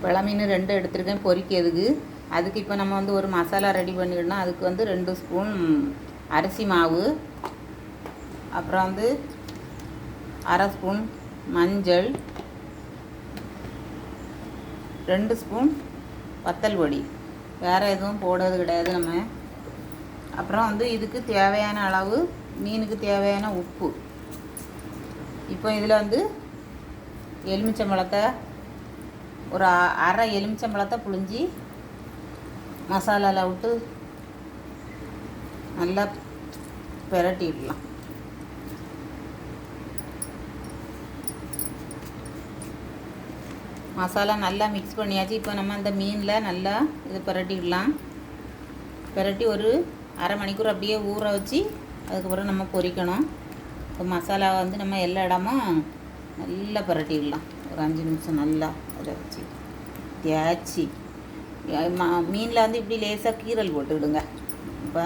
வெலை மீன் 2 எடுத்துருக்கேன் பொரிக்கிறதுக்கு. அதுக்கு இப்போ நம்ம வந்து ஒரு மசாலா ரெடி பண்ணிடணும். அதுக்கு வந்து 2 ஸ்பூன் அரிசி மாவு, அப்புறம் வந்து 1/2 ஸ்பூன் மஞ்சள், 2 ஸ்பூன் வத்தல் பொடி, வேறு எதுவும் போடுறது கிடையாது நம்ம. அப்புறம் வந்து இதுக்கு தேவையான அளவு மீனுக்கு தேவையான உப்பு. இப்போ இதில் வந்து எலுமிச்சம்பழத்தை ஒரு அரை எலுமிச்சம்பழத்தை புழிஞ்சி மசாலாவில் விட்டு நல்லா பிரட்டிடலாம். மசாலா நல்லா மிக்ஸ் பண்ணியாச்சு. இப்போ நம்ம அந்த மீனில் நல்லா இதை பிரட்டிடலாம். பிரட்டி ஒரு அரை மணிக்கூர் அப்படியே ஊற வச்சு அதுக்கப்புறம் நம்ம பொரிக்கணும். இப்போ மசாலா வந்து நம்ம எல்லா இடமும் நல்லா பிரட்டிடலாம். ஒரு 5 நிமிஷம் நல்லா அதை வச்சு தேய்ச்சி மீனில் வந்து இப்படி லேசாக கீரல் போட்டுவிடுங்க. இப்போ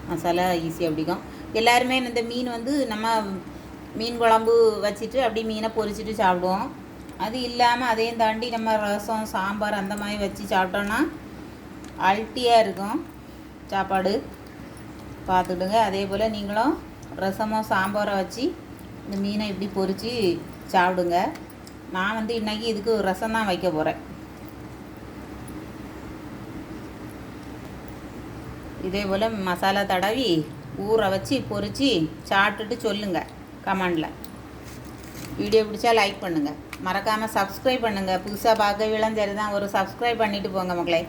மசாலா ஈஸியாக பிடிக்கும். எல்லாருமே இந்த மீன் வந்து நம்ம மீன் குழம்பு வச்சுட்டு அப்படி மீனை பொரிச்சிட்டு சாப்பிடுவோம். அது இல்லாமல் அதையும் தாண்டி நம்ம ரசம் சாம்பார் அந்த மாதிரி வச்சு சாப்பிட்டோன்னா அல்ட்டியாக இருக்கும் சாப்பாடு. பார்த்துடுங்க. அதே போல் நீங்களும் ரசமோ சாம்பாரை வச்சு இந்த மீனை இப்படி பொரித்து சாப்பிடுங்க. நான் வந்து இன்றைக்கி இதுக்கு ரசம் தான் வைக்க போகிறேன். இதே போல் மசாலா தடவி ஊற வச்சு பொரித்து சாப்பிட்டுட்டு சொல்லுங்கள் கமெண்டில். வீடியோ பிடிச்சா லைக் பண்ணுங்கள், மறக்காமல் சப்ஸ்கிரைப் பண்ணுங்கள். புதுசாக பார்க்க விளைஞ்சது தான் ஒரு சப்ஸ்கிரைப் பண்ணிவிட்டு போங்க மக்களே.